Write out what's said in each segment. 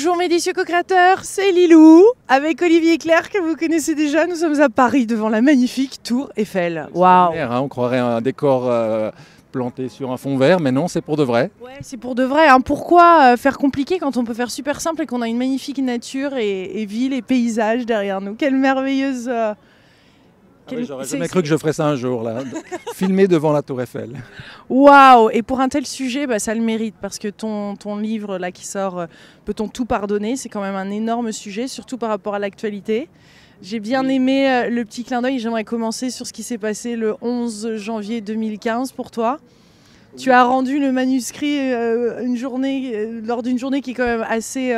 Bonjour mes délicieux co-créateurs, c'est Lilou, avec Olivier Clerc que vous connaissez déjà. Nous sommes à Paris devant la magnifique tour Eiffel. Waouh! On croirait un décor planté sur un fond vert, mais non, c'est pour de vrai. Ouais, c'est pour de vrai. Hein. Pourquoi faire compliqué quand on peut faire super simple et qu'on a une magnifique nature et ville et paysages derrière nous? Quelle merveilleuse... J'aurais jamais cru que je ferais ça un jour, là, filmer devant la tour Eiffel. Waouh! Et pour un tel sujet, ça le mérite, parce que ton livre là qui sort, Peut-on tout pardonner? C'est quand même un énorme sujet, surtout par rapport à l'actualité. J'ai bien aimé le petit clin d'œil. J'aimerais commencer sur ce qui s'est passé le 11 janvier 2015 pour toi. Tu as rendu le manuscrit lors d'une journée qui est quand même assez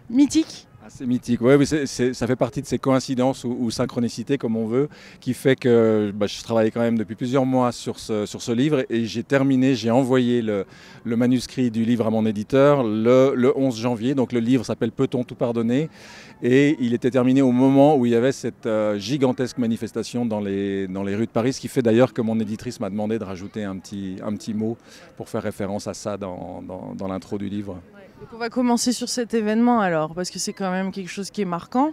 mythique. C'est mythique, oui, ça fait partie de ces coïncidences ou synchronicités comme on veut, qui fait que je travaillais quand même depuis plusieurs mois sur ce livre et j'ai envoyé le manuscrit du livre à mon éditeur le 11 janvier, donc le livre s'appelle Peut-on tout pardonner et il était terminé au moment où il y avait cette gigantesque manifestation dans les rues de Paris, ce qui fait d'ailleurs que mon éditrice m'a demandé de rajouter un petit mot pour faire référence à ça dans l'intro du livre. Donc on va commencer sur cet événement alors, parce que c'est quand même quelque chose qui est marquant.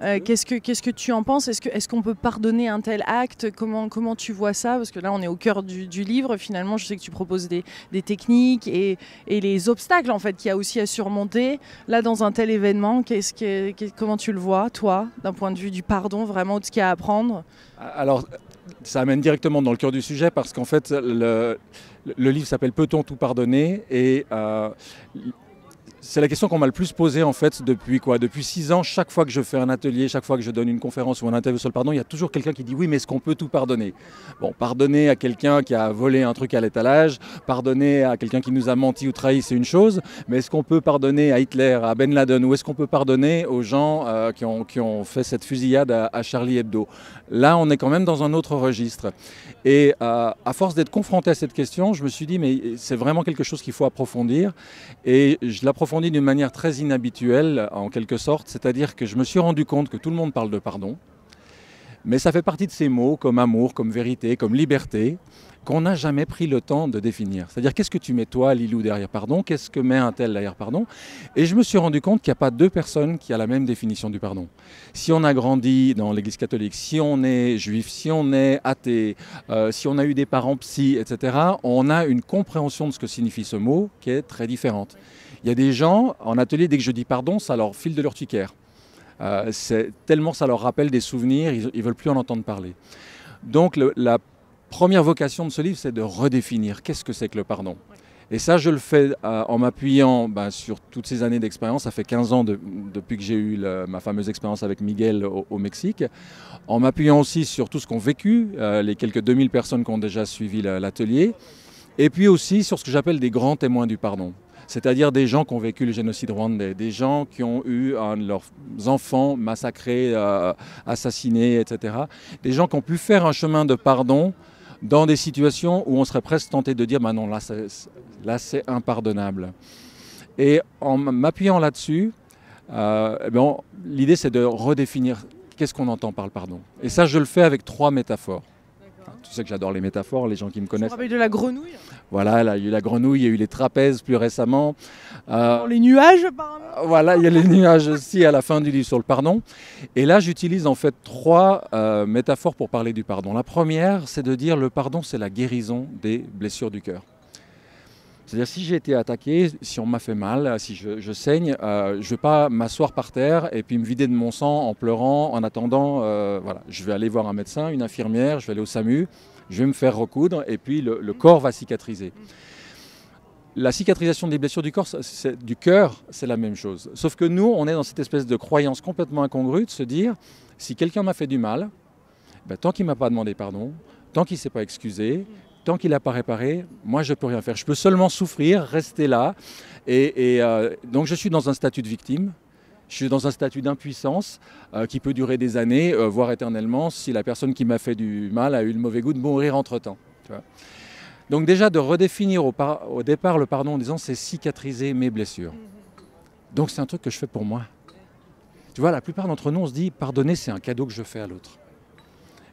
Qu'est-ce que tu en penses? Est-ce qu'on peut pardonner un tel acte? Comment tu vois ça? Parce que là, on est au cœur du livre. Finalement, je sais que tu proposes des techniques et les obstacles en fait qu'il y a aussi à surmonter. Là, dans un tel événement, comment tu le vois, toi, d'un point de vue du pardon, vraiment, de ce qu'il y a à apprendre? Alors, ça amène directement dans le cœur du sujet parce qu'en fait, le livre s'appelle Peut-on tout pardonner et c'est la question qu'on m'a le plus posée en fait depuis 6 ans. Chaque fois que je fais un atelier, chaque fois que je donne une conférence ou un interview sur le pardon, il y a toujours quelqu'un qui dit oui, mais est-ce qu'on peut tout pardonner? Bon, pardonner à quelqu'un qui a volé un truc à l'étalage, pardonner à quelqu'un qui nous a menti ou trahi, c'est une chose, mais est-ce qu'on peut pardonner à Hitler, à Ben Laden, ou est-ce qu'on peut pardonner aux gens qui ont fait cette fusillade à Charlie Hebdo? Là, on est quand même dans un autre registre. Et à force d'être confronté à cette question, je me suis dit, mais c'est vraiment quelque chose qu'il faut approfondir. Et je l'approfondis d'une manière très inhabituelle, en quelque sorte. C'est-à-dire que je me suis rendu compte que tout le monde parle de pardon. Mais ça fait partie de ces mots comme amour, comme vérité, comme liberté, qu'on n'a jamais pris le temps de définir. C'est-à-dire, qu'est-ce que tu mets toi, Lilou, derrière pardon? Qu'est-ce que met un tel derrière pardon? Et je me suis rendu compte qu'il n'y a pas deux personnes qui ont la même définition du pardon. Si on a grandi dans l'Église catholique, si on est juif, si on est athée, si on a eu des parents psy, etc., on a une compréhension de ce que signifie ce mot qui est très différente. Il y a des gens, en atelier, dès que je dis pardon, ça leur file de l'urticaire. Tellement ça leur rappelle des souvenirs, ils ne veulent plus en entendre parler. Donc la première vocation de ce livre, c'est de redéfinir qu'est-ce que c'est que le pardon. Et ça, je le fais en m'appuyant sur toutes ces années d'expérience. Ça fait 15 ans depuis que j'ai eu ma fameuse expérience avec Miguel au Mexique. En m'appuyant aussi sur tout ce qu'ont vécu les quelques 2000 personnes qui ont déjà suivi l'atelier. Et puis aussi sur ce que j'appelle des grands témoins du pardon. C'est-à-dire des gens qui ont vécu le génocide rwandais, des gens qui ont eu leurs enfants massacrés, assassinés, etc. Des gens qui ont pu faire un chemin de pardon dans des situations où on serait presque tenté de dire bah non, là c'est impardonnable. Et en m'appuyant là-dessus, l'idée c'est de redéfinir qu'est-ce qu'on entend par le pardon. Et ça, je le fais avec 3 métaphores. Tu sais que j'adore les métaphores, les gens qui me connaissent. On rappelle de la grenouille. Voilà, là, il y a eu la grenouille, il y a eu les trapèzes plus récemment. Les nuages, apparemment. Voilà, il y a les nuages aussi à la fin du livre sur le pardon. Et là, j'utilise en fait 3 métaphores pour parler du pardon. La première, c'est de dire le pardon, c'est la guérison des blessures du cœur. C'est-à-dire, si j'ai été attaqué, si on m'a fait mal, si je saigne, je ne vais pas m'asseoir par terre et puis me vider de mon sang en pleurant, en attendant. Voilà. Je vais aller voir un médecin, une infirmière, je vais aller au SAMU, je vais me faire recoudre et puis le corps va cicatriser. La cicatrisation des blessures du cœur, c'est la même chose. Sauf que nous, on est dans cette espèce de croyance complètement incongrue de se dire, si quelqu'un m'a fait du mal, tant qu'il ne m'a pas demandé pardon, tant qu'il ne s'est pas excusé, tant qu'il n'a pas réparé, moi je ne peux rien faire. Je peux seulement souffrir, rester là. Donc je suis dans un statut de victime, je suis dans un statut d'impuissance qui peut durer des années, voire éternellement, si la personne qui m'a fait du mal a eu le mauvais goût de mourir entre-temps. Donc déjà de redéfinir au départ le pardon en disant c'est cicatriser mes blessures. Donc c'est un truc que je fais pour moi. Tu vois, la plupart d'entre nous on se dit pardonner c'est un cadeau que je fais à l'autre.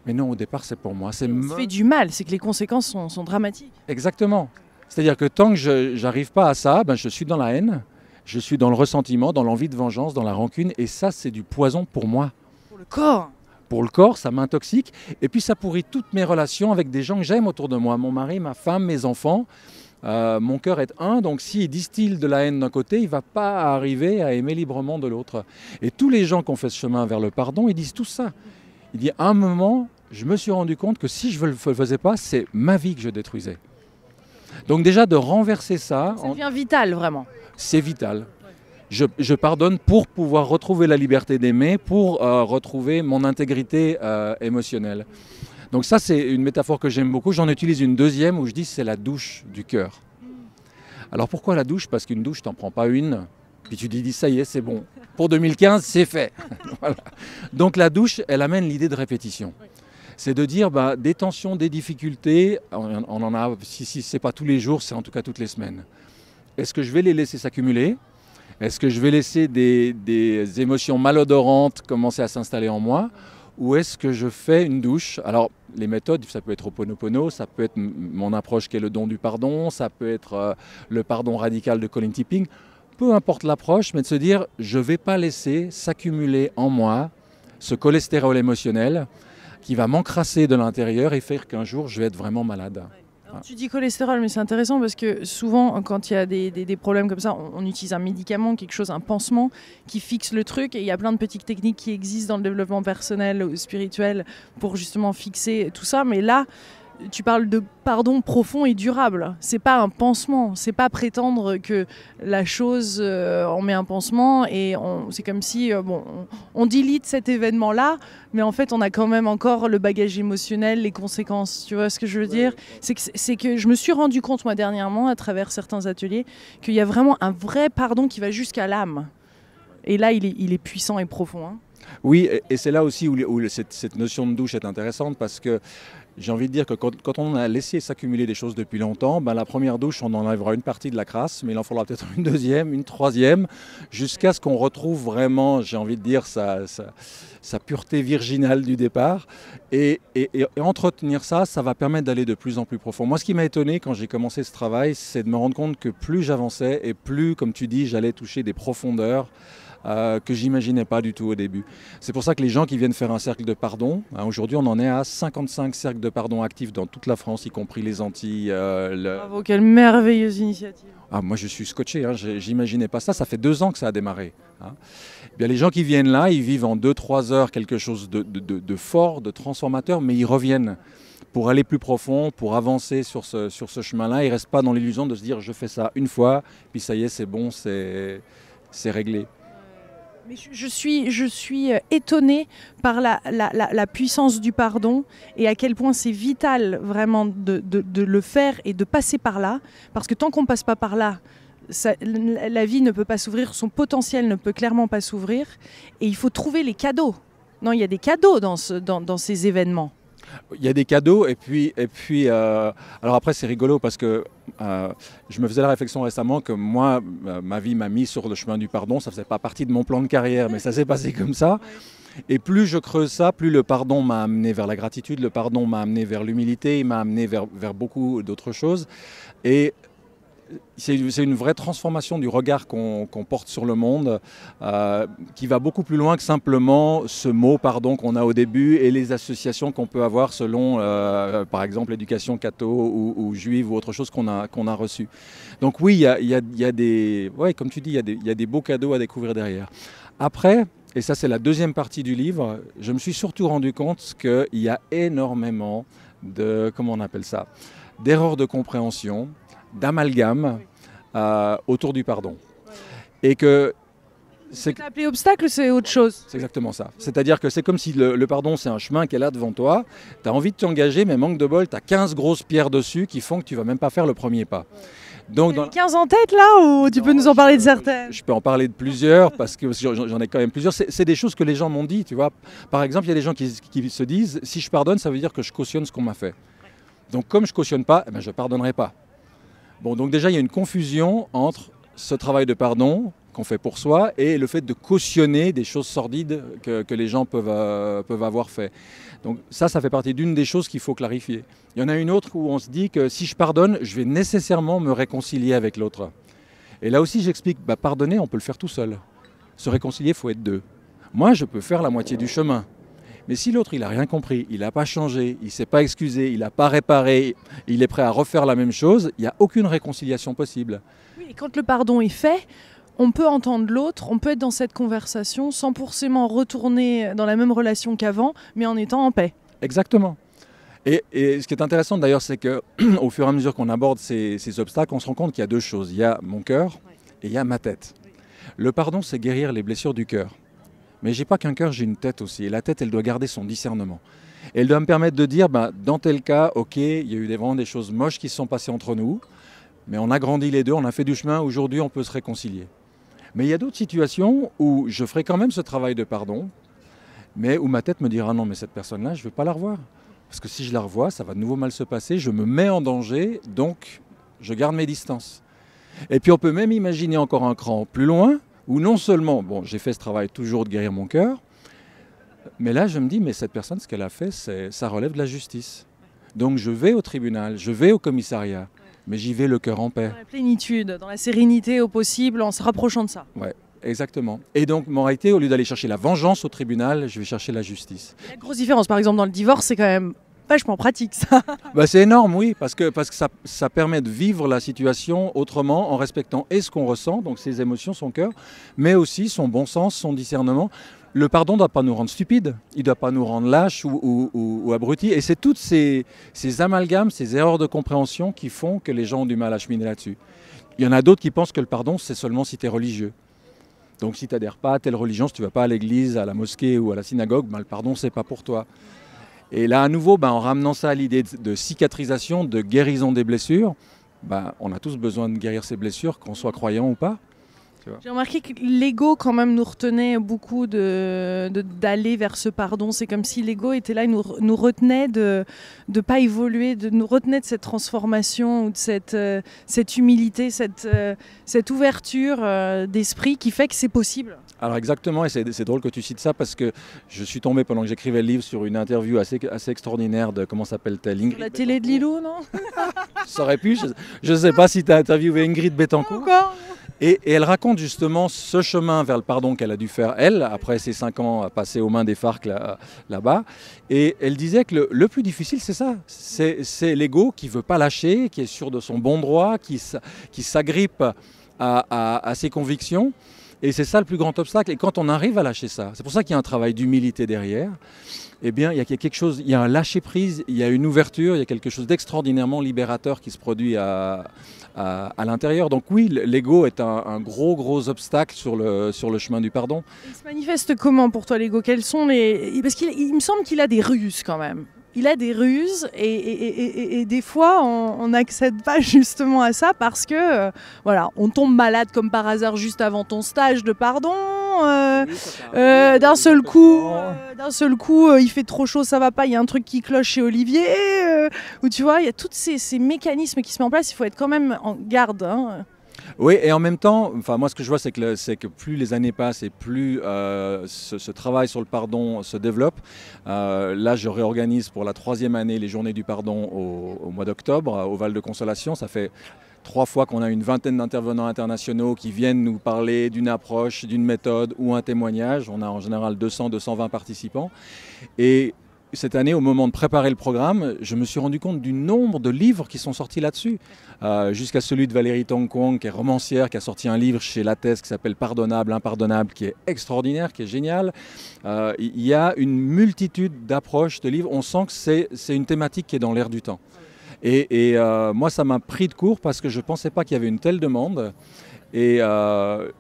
Mais non, au départ, c'est pour moi. On se fait du mal, c'est que les conséquences sont dramatiques. Exactement. C'est-à-dire que tant que je n'arrive pas à ça, je suis dans la haine. Je suis dans le ressentiment, dans l'envie de vengeance, dans la rancune, et ça, c'est du poison pour moi. Pour le corps. Pour le corps, ça m'intoxique, et puis ça pourrit toutes mes relations avec des gens que j'aime autour de moi, mon mari, ma femme, mes enfants. Mon cœur est un, donc s'il distille de la haine d'un côté, il ne va pas arriver à aimer librement de l'autre. Et tous les gens qui ont fait ce chemin vers le pardon, ils disent tout ça. Ils disent, à un moment, je me suis rendu compte que si je ne le faisais pas, c'est ma vie que je détruisais. Donc déjà, de renverser ça... Ça devient vital, vraiment. C'est vital. Je pardonne pour pouvoir retrouver la liberté d'aimer, pour retrouver mon intégrité émotionnelle. Donc ça, c'est une métaphore que j'aime beaucoup. J'en utilise une deuxième où je dis c'est la douche du cœur. Alors pourquoi la douche? Parce qu'une douche, tu n'en prends pas une, puis tu te dis ça y est, c'est bon. Pour 2015, c'est fait. Voilà. Donc la douche, elle amène l'idée de répétition. C'est de dire des tensions, des difficultés, on en a, si ce n'est pas tous les jours, c'est en tout cas toutes les semaines. Est-ce que je vais les laisser s'accumuler? Est-ce que je vais laisser des émotions malodorantes commencer à s'installer en moi? Ou est-ce que je fais une douche? Alors, les méthodes, ça peut être Ho'oponopono, ça peut être mon approche qui est le don du pardon, ça peut être le pardon radical de Colin Tipping. Peu importe l'approche, mais de se dire, je ne vais pas laisser s'accumuler en moi ce cholestérol émotionnel qui va m'encrasser de l'intérieur et faire qu'un jour, je vais être vraiment malade. Alors, tu dis cholestérol, mais c'est intéressant parce que souvent, quand il y a des problèmes comme ça, on utilise un médicament, quelque chose, un pansement qui fixe le truc. Et il y a plein de petites techniques qui existent dans le développement personnel ou spirituel pour justement fixer tout ça. Mais là, tu parles de pardon profond et durable. C'est pas un pansement. C'est pas prétendre que la chose, on met un pansement et c'est comme si on delete cet événement-là, mais en fait on a quand même encore le bagage émotionnel, les conséquences. Tu vois ce que je veux dire? C'est que je me suis rendu compte moi dernièrement à travers certains ateliers qu'il y a vraiment un vrai pardon qui va jusqu'à l'âme. Et là il est puissant et profond. Hein. Oui, et c'est là aussi où cette notion de douche est intéressante parce que j'ai envie de dire que quand on a laissé s'accumuler des choses depuis longtemps, la première douche, on enlèvera une partie de la crasse, mais il en faudra peut-être une deuxième, une troisième, jusqu'à ce qu'on retrouve vraiment, j'ai envie de dire, sa pureté virginale du départ. Et entretenir ça, ça va permettre d'aller de plus en plus profond. Moi, ce qui m'a étonné quand j'ai commencé ce travail, c'est de me rendre compte que plus j'avançais et plus, comme tu dis, j'allais toucher des profondeurs que j'imaginais pas du tout au début. C'est pour ça que les gens qui viennent faire un cercle de pardon, aujourd'hui on en est à 55 cercles de pardon actifs dans toute la France, y compris les Antilles. Bravo, quelle merveilleuse initiative. Ah, moi je suis scotché, j'imaginais pas ça, ça fait 2 ans que ça a démarré. Bien, les gens qui viennent là, ils vivent en 2-3 heures quelque chose de fort, de transformateur, mais ils reviennent pour aller plus profond, pour avancer sur ce chemin-là. Ils ne restent pas dans l'illusion de se dire je fais ça une fois, puis ça y est, c'est bon, c'est réglé. Mais je suis étonnée par la puissance du pardon et à quel point c'est vital vraiment de le faire et de passer par là. Parce que tant qu'on ne passe pas par là, la vie ne peut pas s'ouvrir, son potentiel ne peut clairement pas s'ouvrir. Et il faut trouver les cadeaux. Non, il y a des cadeaux dans ces événements. Il y a des cadeaux et puis alors après c'est rigolo parce que je me faisais la réflexion récemment que moi, ma vie m'a mis sur le chemin du pardon, ça ne faisait pas partie de mon plan de carrière, mais ça s'est passé comme ça. Et plus je creuse ça, plus le pardon m'a amené vers la gratitude, le pardon m'a amené vers l'humilité, il m'a amené vers beaucoup d'autres choses. Et c'est une vraie transformation du regard qu'on porte sur le monde qui va beaucoup plus loin que simplement ce mot pardon qu'on a au début et les associations qu'on peut avoir selon par exemple l'éducation catho ou juive ou autre chose qu'on a reçue. Donc oui, il y a des, ouais, comme tu dis, il y a des beaux cadeaux à découvrir derrière. Après, et ça c'est la deuxième partie du livre, je me suis surtout rendu compte qu'il y a énormément de, comment on appelle ça, d'erreurs de compréhension, d'amalgame autour du pardon. Et que c'est appelé obstacle, c'est autre chose. C'est exactement ça. C'est-à-dire que c'est comme si le pardon, c'est un chemin qui est là devant toi. Tu as envie de t'engager, mais manque de bol, tu as 15 grosses pierres dessus qui font que tu ne vas même pas faire le premier pas. Donc, dans... 15 en tête là ou tu peux nous en parler de certaines? Je peux en parler de plusieurs parce que j'en ai quand même plusieurs. C'est des choses que les gens m'ont dit, tu vois. Par exemple, il y a des gens qui se disent, si je pardonne, ça veut dire que je cautionne ce qu'on m'a fait. Donc comme je cautionne pas, je ne pardonnerai pas. Bon, donc déjà, il y a une confusion entre ce travail de pardon qu'on fait pour soi et le fait de cautionner des choses sordides que les gens peuvent avoir fait. Donc ça fait partie d'une des choses qu'il faut clarifier. Il y en a une autre où on se dit que si je pardonne, je vais nécessairement me réconcilier avec l'autre. Et là aussi, j'explique, pardonner, on peut le faire tout seul. Se réconcilier, il faut être deux. Moi, je peux faire la moitié du chemin. Mais si l'autre, il n'a rien compris, il n'a pas changé, il ne s'est pas excusé, il n'a pas réparé, il est prêt à refaire la même chose, il n'y a aucune réconciliation possible. Oui, et quand le pardon est fait, on peut entendre l'autre, on peut être dans cette conversation sans forcément retourner dans la même relation qu'avant, mais en étant en paix. Exactement. Et ce qui est intéressant d'ailleurs, c'est qu'au fur et à mesure qu'on aborde ces obstacles, on se rend compte qu'il y a deux choses. Il y a mon cœur et il y a ma tête. Le pardon, c'est guérir les blessures du cœur. Mais j'ai pas qu'un cœur, j'ai une tête aussi. Et la tête, elle doit garder son discernement. Et elle doit me permettre de dire, dans tel cas, ok, il y a eu vraiment des choses moches qui se sont passées entre nous, mais on a grandi les deux, on a fait du chemin, aujourd'hui on peut se réconcilier. Mais il y a d'autres situations où je ferai quand même ce travail de pardon, mais où ma tête me dira, non mais cette personne-là, je ne veux pas la revoir. Parce que si je la revois, ça va de nouveau mal se passer, je me mets en danger, donc je garde mes distances. Et puis on peut même imaginer encore un cran plus loin, où non seulement, j'ai fait ce travail toujours de guérir mon cœur, mais là je me dis, mais cette personne, ce qu'elle a fait, ça relève de la justice. Donc je vais au tribunal, je vais au commissariat, mais j'y vais le cœur en paix. Dans la plénitude, dans la sérénité au possible, en se rapprochant de ça. Ouais, exactement. Et donc, moralité, au lieu d'aller chercher la vengeance au tribunal, je vais chercher la justice. La grosse différence, par exemple, dans le divorce, c'est quand même vachement pratique, ça. C'est énorme, oui, parce que ça permet de vivre la situation autrement, en respectant et ce qu'on ressent, donc ses émotions, son cœur, mais aussi son bon sens, son discernement. Le pardon ne doit pas nous rendre stupides, il ne doit pas nous rendre lâches ou abrutis. Et c'est toutes ces amalgames, ces erreurs de compréhension qui font que les gens ont du mal à cheminer là-dessus. Il y en a d'autres qui pensent que le pardon, c'est seulement si tu es religieux. Donc si tu n'adhères pas à telle religion, si tu ne vas pas à l'église, à la mosquée ou à la synagogue, le pardon, c'est pas pour toi. Et là, à nouveau, en ramenant ça à l'idée de cicatrisation, de guérison des blessures, on a tous besoin de guérir ces blessures, qu'on soit croyant ou pas. J'ai remarqué que l'ego quand même nous retenait beaucoup d'aller vers ce pardon. C'est comme si l'ego était là et nous retenait de ne pas évoluer, nous retenait de cette transformation ou de cette humilité, cette ouverture d'esprit qui fait que c'est possible. Alors exactement, et c'est drôle que tu cites ça parce que je suis tombé pendant que j'écrivais le livre sur une interview assez extraordinaire de, comment s'appelle-t-elle, Ingrid Sur la télé de Lilou, non? Ça aurait pu, je ne sais pas si tu as interviewé Ingrid Betancourt. Encore. Et elle raconte justement ce chemin vers le pardon qu'elle a dû faire, elle, après ses 5 ans passés aux mains des FARC là-bas. Et elle disait que le plus difficile, c'est ça. C'est l'ego qui ne veut pas lâcher, qui est sûr de son bon droit, qui s'agrippe à ses convictions. Et c'est ça le plus grand obstacle. Et quand on arrive à lâcher ça, c'est pour ça qu'il y a un travail d'humilité derrière, eh bien, il y a quelque chose, il y a un lâcher-prise, il y a une ouverture, il y a quelque chose d'extraordinairement libérateur qui se produit à l'intérieur. Donc oui, l'ego est un gros obstacle sur le chemin du pardon. Il se manifeste comment pour toi l'ego? Quels sont Parce qu'il me semble qu'il a des ruses quand même. Il a des ruses et des fois on n'accède pas justement à ça parce que on tombe malade comme par hasard juste avant ton stage de pardon. D'un seul coup, il fait trop chaud, ça va pas, il y a un truc qui cloche chez Olivier. Ou tu vois, il y a tous ces mécanismes qui se mettent en place, il faut être quand même en garde. Hein. Oui, et en même temps, moi ce que je vois, c'est que plus les années passent et plus ce travail sur le pardon se développe. Là, je réorganise pour la 3e année les journées du pardon au mois d'octobre, au Val de Consolation. Ça fait 3 fois qu'on a une vingtaine d'intervenants internationaux qui viennent nous parler d'une approche, d'une méthode ou un témoignage. On a en général 200-220 participants. Et cette année, au moment de préparer le programme, je me suis rendu compte du nombre de livres qui sont sortis là-dessus. Jusqu'à celui de Valérie Tong Kwong, qui est romancière, qui a sorti un livre chez Lattès qui s'appelle Pardonnable, Impardonnable, qui est extraordinaire, qui est génial. Il y a une multitude d'approches de livres. On sent que c'est une thématique qui est dans l'air du temps. Et moi, ça m'a pris de court parce que je ne pensais pas qu'il y avait une telle demande. Et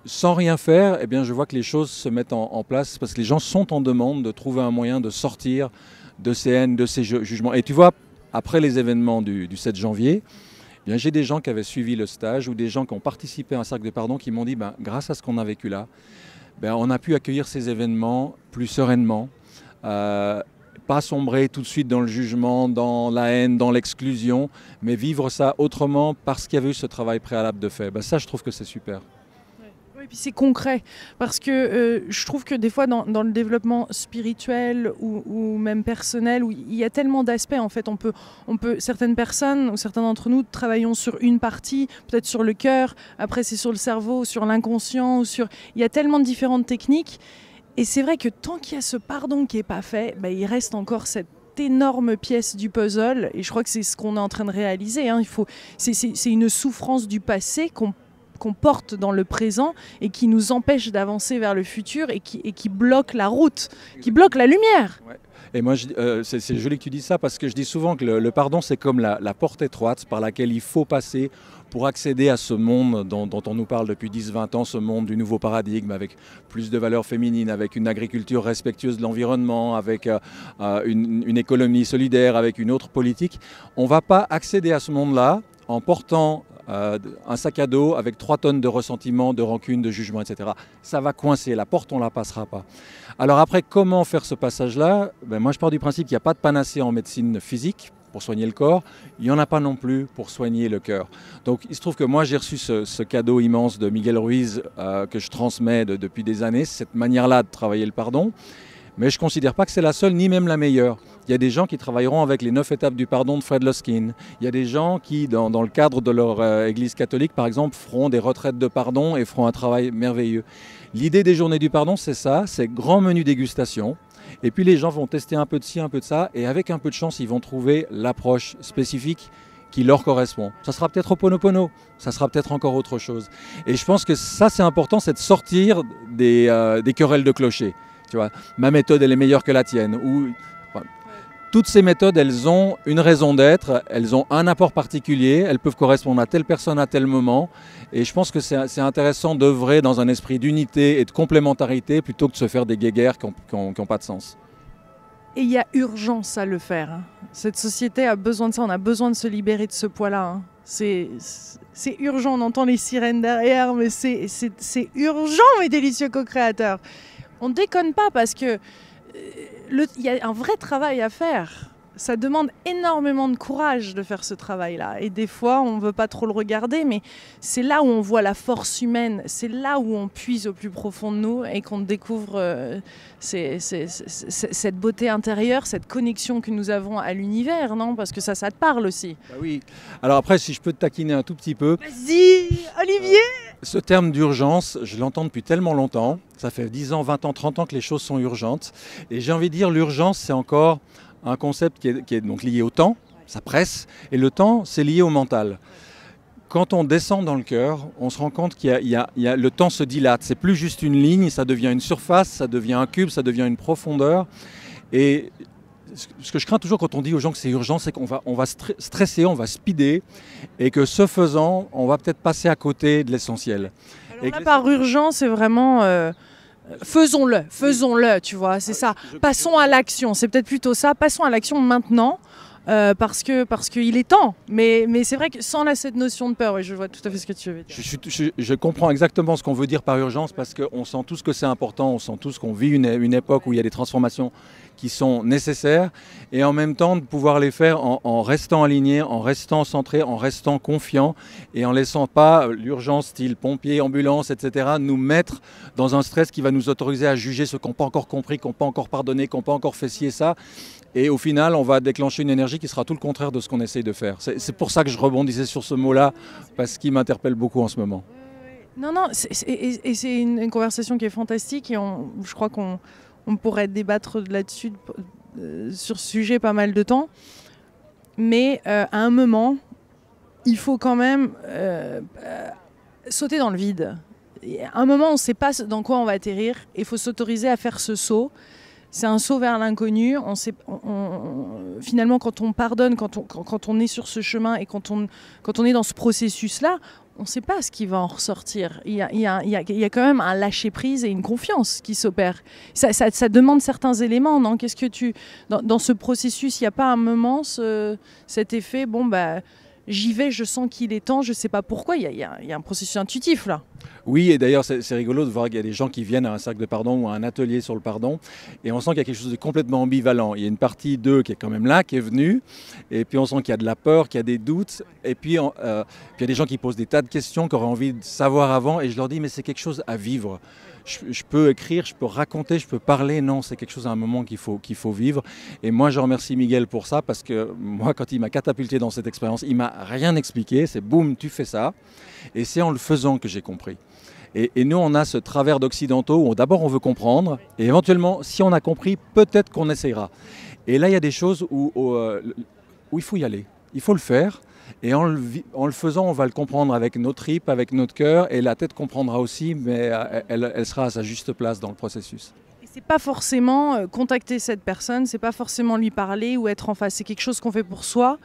sans rien faire, eh bien, je vois que les choses se mettent en place parce que les gens sont en demande de trouver un moyen de sortir de ces haines, de ces jugements. Et tu vois, après les événements du 7 janvier, eh bien, j'ai des gens qui avaient suivi le stage ou des gens qui ont participé à un cercle de pardon qui m'ont dit, grâce à ce qu'on a vécu là, on a pu accueillir ces événements plus sereinement, pas sombrer tout de suite dans le jugement, dans la haine, dans l'exclusion, mais vivre ça autrement parce qu'il y avait eu ce travail préalable de fait. Ça, je trouve que c'est super. Et puis c'est concret, parce que je trouve que des fois dans le développement spirituel ou même personnel, où il y a tellement d'aspects en fait, on peut certaines personnes ou certains d'entre nous travaillons sur une partie, peut-être sur le cœur, après c'est sur le cerveau, sur l'inconscient, il y a tellement de différentes techniques, et c'est vrai que tant qu'il y a ce pardon qui n'est pas fait, il reste encore cette énorme pièce du puzzle, et je crois que c'est ce qu'on est en train de réaliser, hein. C'est une souffrance du passé qu'on porte dans le présent et qui nous empêche d'avancer vers le futur et qui bloque la route, qui bloque la lumière. Ouais. Et moi, c'est joli que tu dis ça parce que je dis souvent que le pardon, c'est comme la porte étroite par laquelle il faut passer pour accéder à ce monde dont on nous parle depuis 10-20 ans, ce monde du nouveau paradigme avec plus de valeurs féminines, avec une agriculture respectueuse de l'environnement, avec une économie solidaire, avec une autre politique. On ne va pas accéder à ce monde-là en portant un sac à dos avec 3 tonnes de ressentiment, de rancune, de jugement, etc. Ça va coincer, la porte on ne la passera pas. Alors après, comment faire ce passage-là ? Moi je pars du principe qu'il n'y a pas de panacée en médecine physique pour soigner le corps, il n'y en a pas non plus pour soigner le cœur. Donc il se trouve que moi j'ai reçu ce cadeau immense de Miguel Ruiz que je transmets depuis des années, cette manière-là de travailler le pardon. Mais je ne considère pas que c'est la seule, ni même la meilleure. Il y a des gens qui travailleront avec les 9 étapes du pardon de Fred Luskin. Il y a des gens qui, dans le cadre de leur église catholique, par exemple, feront des retraites de pardon et feront un travail merveilleux. L'idée des journées du pardon, c'est ça, c'est grand menu dégustation. Et puis les gens vont tester un peu de ci, un peu de ça, et avec un peu de chance, ils vont trouver l'approche spécifique qui leur correspond. Ça sera peut-être Ho'oponopono, ça sera peut-être encore autre chose. Et je pense que ça, c'est important, c'est de sortir des querelles de clocher. Tu vois, ma méthode, elle est meilleure que la tienne. Toutes ces méthodes, elles ont une raison d'être, elles ont un apport particulier, elles peuvent correspondre à telle personne à tel moment. Et je pense que c'est intéressant d'œuvrer dans un esprit d'unité et de complémentarité plutôt que de se faire des guéguerres qui n'ont pas de sens. Et il y a urgence à le faire, hein. Cette société a besoin de ça, on a besoin de se libérer de ce poids-là, hein. C'est urgent, on entend les sirènes derrière, mais c'est urgent, mes délicieux co-créateurs. On ne déconne pas parce que y a un vrai travail à faire. Ça demande énormément de courage de faire ce travail-là. Et des fois, on ne veut pas trop le regarder, mais c'est là où on voit la force humaine. C'est là où on puise au plus profond de nous et qu'on découvre cette beauté intérieure, cette connexion que nous avons à l'univers, non ? Parce que ça te parle aussi. Bah oui. Alors après, si je peux te taquiner un tout petit peu. Vas-y, Olivier ! Ce terme d'urgence, je l'entends depuis tellement longtemps. Ça fait 10 ans, 20 ans, 30 ans que les choses sont urgentes. Et j'ai envie de dire, l'urgence, c'est encore un concept qui est donc lié au temps, ça presse, et le temps, c'est lié au mental. Quand on descend dans le cœur, on se rend compte le temps se dilate. C'est plus juste une ligne, ça devient une surface, ça devient un cube, ça devient une profondeur. Et ce que je crains toujours quand on dit aux gens que c'est urgent, c'est qu'on va stresser, on va speeder, et que ce faisant, on va peut-être passer à côté de l'essentiel. Alors là, par urgent, c'est vraiment... faisons-le, tu vois, c'est ça. Passons à l'action, c'est peut-être plutôt ça. Passons à l'action maintenant, parce qu'il est temps. Mais c'est vrai que sans cette notion de peur, oui, je vois tout à fait ce que tu veux dire. Je comprends exactement ce qu'on veut dire par urgence, parce qu'on sent tous que c'est important, on sent tous qu'on vit une époque où il y a des transformations qui sont nécessaires, et en même temps de pouvoir les faire en restant alignés, en restant centrés, en restant confiants, et en laissant pas l'urgence style pompier, ambulance, etc. nous mettre dans un stress qui va nous autoriser à juger ce qu'on n'a pas encore compris, qu'on n'a pas encore pardonné, qu'on n'a pas encore fait ci et ça. Et au final, on va déclencher une énergie qui sera tout le contraire de ce qu'on essaye de faire. C'est pour ça que je rebondissais sur ce mot-là, parce qu'il m'interpelle beaucoup en ce moment. Non, et c'est une conversation qui est fantastique, et je crois qu'on pourrait débattre là-dessus, sur ce sujet, pas mal de temps. Mais à un moment, il faut quand même sauter dans le vide. À un moment, on ne sait pas dans quoi on va atterrir. Il faut s'autoriser à faire ce saut. C'est un saut vers l'inconnu. Finalement, quand on pardonne, quand on est sur ce chemin et quand on est dans ce processus-là, on ne sait pas ce qui va en ressortir. Il y a quand même un lâcher-prise et une confiance qui s'opère. Ça demande certains éléments, non ? Qu'est-ce que dans ce processus, il n'y a pas un moment cet effet, j'y vais, je sens qu'il est temps, je ne sais pas pourquoi, il y a un processus intuitif là. Oui, et d'ailleurs, c'est rigolo de voir qu'il y a des gens qui viennent à un cercle de pardon ou à un atelier sur le pardon, et on sent qu'il y a quelque chose de complètement ambivalent. Il y a une partie d'eux qui est quand même là, qui est venue, et puis on sent qu'il y a de la peur, qu'il y a des doutes, et puis, puis il y a des gens qui posent des tas de questions, qui auraient envie de savoir avant, et je leur dis, mais c'est quelque chose à vivre. Je peux écrire, je peux raconter, je peux parler, non, c'est quelque chose à un moment qu'il faut vivre. Et moi, je remercie Miguel pour ça, parce que moi, quand il m'a catapulté dans cette expérience, il m'a rien expliqué, c'est boum, tu fais ça, et c'est en le faisant que j'ai compris. Et nous, on a ce travers d'occidentaux où d'abord on veut comprendre, et éventuellement, si on a compris, peut-être qu'on essayera. Et là, il y a des choses où il faut y aller, il faut le faire, et en le faisant, on va le comprendre avec nos tripes, avec notre cœur, et la tête comprendra aussi, mais elle sera à sa juste place dans le processus. C'est pas forcément contacter cette personne, c'est pas forcément lui parler ou être en face, c'est quelque chose qu'on fait pour soi.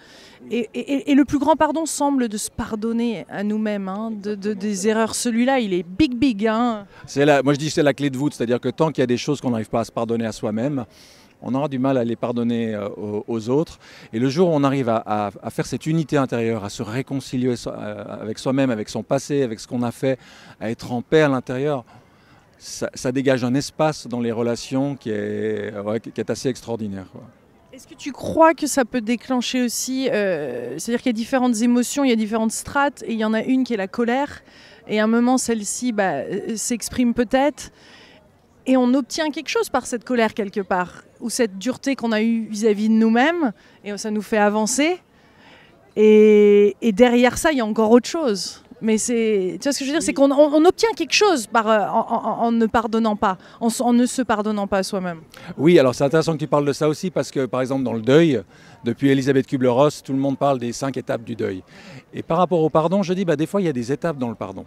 Et le plus grand pardon semble de se pardonner à nous-mêmes, hein, des erreurs. Celui-là, il est big. Hein. Moi je dis que c'est la clé de voûte, c'est-à-dire que tant qu'il y a des choses qu'on n'arrive pas à se pardonner à soi-même, on aura du mal à les pardonner aux autres. Et le jour où on arrive à faire cette unité intérieure, à se réconcilier avec soi-même, avec son passé, avec ce qu'on a fait, à être en paix à l'intérieur, ça dégage un espace dans les relations qui est assez extraordinaire, quoi. Est-ce que tu crois que ça peut déclencher aussi, c'est-à-dire qu'il y a différentes émotions, il y a différentes strates, et il y en a une qui est la colère, et à un moment celle-ci s'exprime peut-être, et on obtient quelque chose par cette colère quelque part, ou cette dureté qu'on a eue vis-à-vis de nous-mêmes, et ça nous fait avancer, et derrière ça il y a encore autre chose. Mais tu vois ce que je veux dire, c'est qu'on obtient quelque chose en ne pardonnant pas, en ne se pardonnant pas à soi-même. Oui, alors c'est intéressant que tu parles de ça aussi, parce que par exemple dans le deuil, depuis Elisabeth Kübler-Ross, tout le monde parle des 5 étapes du deuil. Et par rapport au pardon, je dis des fois il y a des étapes dans le pardon.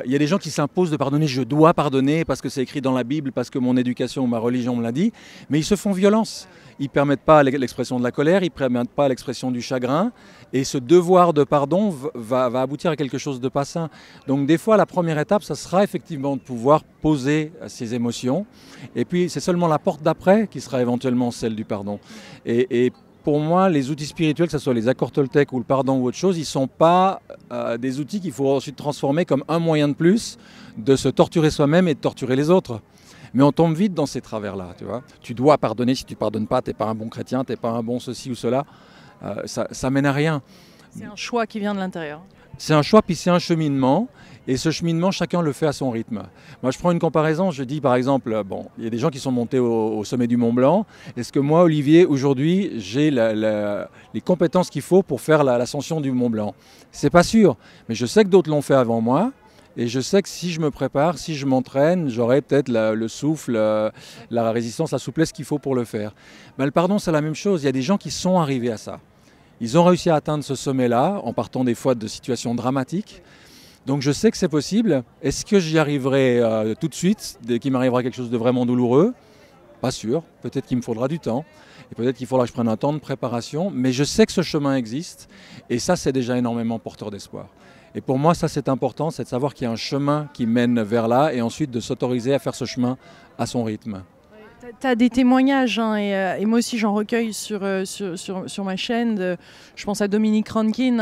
Il y a des gens qui s'imposent de pardonner, je dois pardonner parce que c'est écrit dans la Bible, parce que mon éducation ou ma religion me l'a dit, mais ils se font violence. Ils ne permettent pas l'expression de la colère, ils ne permettent pas l'expression du chagrin, et ce devoir de pardon va aboutir à quelque chose de pas sain. Donc des fois, la première étape, ça sera effectivement de pouvoir poser ses émotions, et puis c'est seulement la porte d'après qui sera éventuellement celle du pardon. Et pour moi, les outils spirituels, que ce soit les accords Toltec ou le pardon ou autre chose, ils ne sont pas des outils qu'il faut ensuite transformer comme un moyen de plus de se torturer soi-même et de torturer les autres. Mais on tombe vite dans ces travers-là, tu vois. Tu dois pardonner, si tu ne pardonnes pas, tu n'es pas un bon chrétien, tu n'es pas un bon ceci ou cela. Ça mène à rien. C'est un choix qui vient de l'intérieur. C'est un choix, puis c'est un cheminement. Et ce cheminement, chacun le fait à son rythme. Moi, je prends une comparaison. Je dis, par exemple, il y a des gens qui sont montés au sommet du Mont Blanc. Est-ce que moi, Olivier, aujourd'hui, j'ai les compétences qu'il faut pour faire l'ascension du Mont Blanc? C'est pas sûr. Mais je sais que d'autres l'ont fait avant moi. Et je sais que si je me prépare, si je m'entraîne, j'aurai peut-être le souffle, la résistance, la souplesse qu'il faut pour le faire. Le pardon, c'est la même chose. Il y a des gens qui sont arrivés à ça. Ils ont réussi à atteindre ce sommet-là en partant des fois de situations dramatiques. Donc je sais que c'est possible. Est-ce que j'y arriverai tout de suite, dès qu'il m'arrivera quelque chose de vraiment douloureux? Pas sûr. Peut-être qu'il me faudra du temps. Et peut-être qu'il faudra que je prenne un temps de préparation. Mais je sais que ce chemin existe. Et ça, c'est déjà énormément porteur d'espoir. Et pour moi, ça c'est important, c'est de savoir qu'il y a un chemin qui mène vers là et ensuite de s'autoriser à faire ce chemin à son rythme. Tu as des témoignages, hein, et moi aussi j'en recueille sur ma chaîne. Je pense à Dominique Rankin.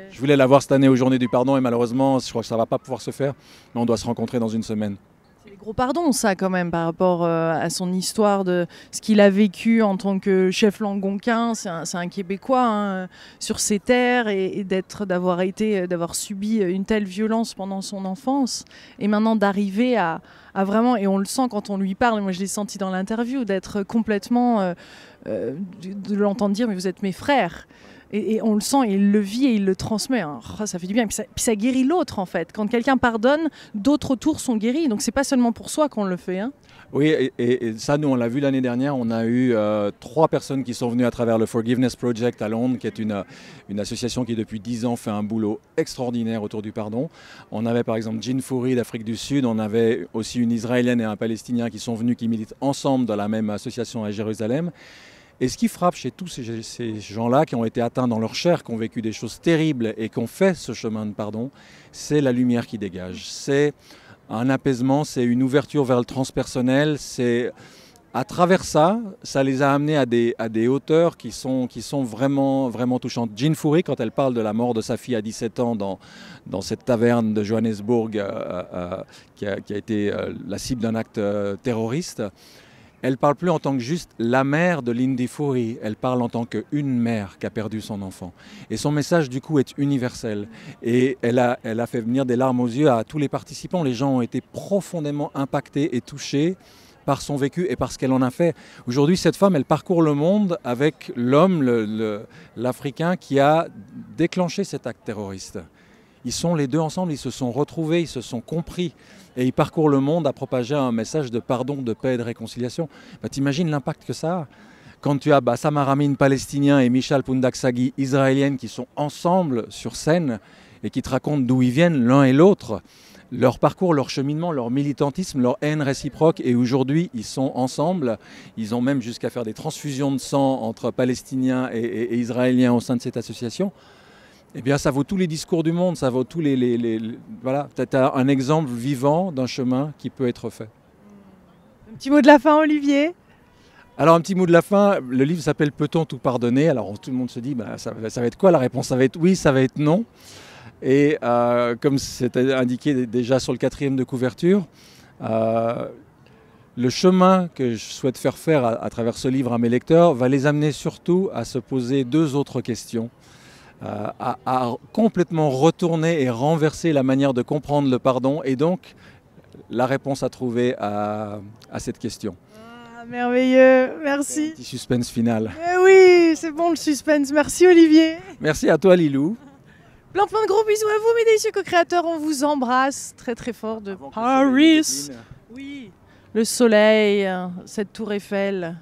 Je voulais la voir cette année aux Journées du Pardon et malheureusement, je crois que ça ne va pas pouvoir se faire. Mais on doit se rencontrer dans une semaine. C'est des gros pardons, ça, quand même, par rapport à son histoire, de ce qu'il a vécu en tant que chef Langonquin. C'est un Québécois, hein, sur ses terres, et d'avoir subi une telle violence pendant son enfance. Et maintenant d'arriver à vraiment, et on le sent quand on lui parle, moi je l'ai senti dans l'interview, d'être complètement, de l'entendre dire, mais vous êtes mes frères. Et on le sent, et il le vit et il le transmet. Hein. Oh, ça fait du bien. Puis ça guérit l'autre, en fait. Quand quelqu'un pardonne, d'autres autour sont guéris. Donc c'est pas seulement pour soi qu'on le fait. Hein. Oui, et ça, nous, on l'a vu l'année dernière. On a eu 3 personnes qui sont venues à travers le Forgiveness Project à Londres, qui est une association qui, depuis 10 ans, fait un boulot extraordinaire autour du pardon. On avait, par exemple, Jean Foury d'Afrique du Sud. On avait aussi une Israélienne et un Palestinien qui sont venus, qui militent ensemble dans la même association à Jérusalem. Et ce qui frappe chez tous ces gens-là qui ont été atteints dans leur chair, qui ont vécu des choses terribles et qui ont fait ce chemin de pardon, c'est la lumière qui dégage. C'est un apaisement, c'est une ouverture vers le transpersonnel, c'est à travers ça, ça les a amenés à des hauteurs qui sont vraiment, vraiment touchantes. Jean Foury, quand elle parle de la mort de sa fille à 17 ans dans cette taverne de Johannesburg qui a été la cible d'un acte terroriste, elle ne parle plus en tant que juste la mère de Lindy Foury, elle parle en tant qu'une mère qui a perdu son enfant. Et son message du coup est universel. Et elle a fait venir des larmes aux yeux à tous les participants. Les gens ont été profondément impactés et touchés par son vécu et par ce qu'elle en a fait. Aujourd'hui, cette femme, elle parcourt le monde avec l'homme, l'Africain, qui a déclenché cet acte terroriste. Ils sont les deux ensemble, ils se sont retrouvés, ils se sont compris. Et ils parcourent le monde à propager un message de pardon, de paix et de réconciliation. T'imagines l'impact que ça a quand tu as Samar Amin, palestinien, et Michal Pundaksagi, israélienne, qui sont ensemble sur scène et qui te racontent d'où ils viennent l'un et l'autre, leur parcours, leur cheminement, leur militantisme, leur haine réciproque. Et aujourd'hui, ils sont ensemble. Ils ont même jusqu'à faire des transfusions de sang entre Palestiniens et Israéliens au sein de cette association. Eh bien, ça vaut tous les discours du monde, ça vaut tous voilà, tu as un exemple vivant d'un chemin qui peut être fait. Un petit mot de la fin, Olivier? Alors, un petit mot de la fin. Le livre s'appelle « Peut-on tout pardonner ?» Alors, tout le monde se dit, ça va être quoi? La réponse, ça va être oui, ça va être non. Et comme c'était indiqué déjà sur le 4e de couverture, le chemin que je souhaite faire à travers ce livre à mes lecteurs va les amener surtout à se poser 2 autres questions. À complètement retourner et renverser la manière de comprendre le pardon et donc la réponse à trouver à cette question. Ah, merveilleux, merci. Un petit suspense final. Oui, c'est bon le suspense. Merci Olivier. Merci à toi Lilou. Plein de gros bisous à vous mes délicieux co-créateurs. On vous embrasse très très fort de Paris. Oui, le soleil, cette tour Eiffel.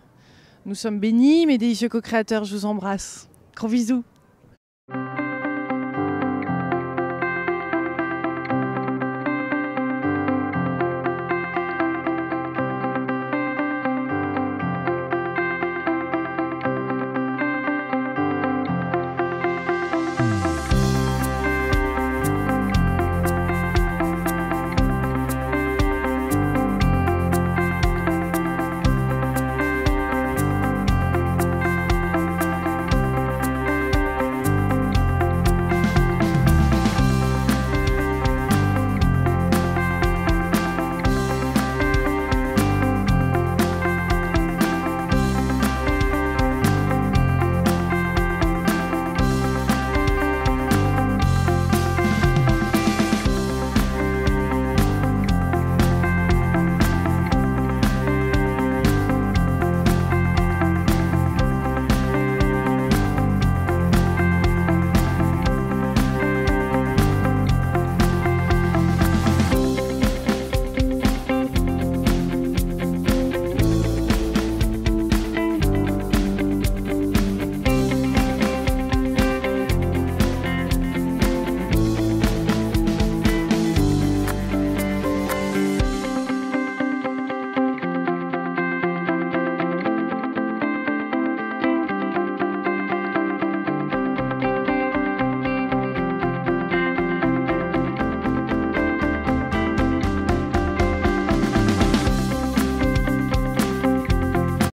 Nous sommes bénis mes délicieux co-créateurs. Je vous embrasse. Gros bisous.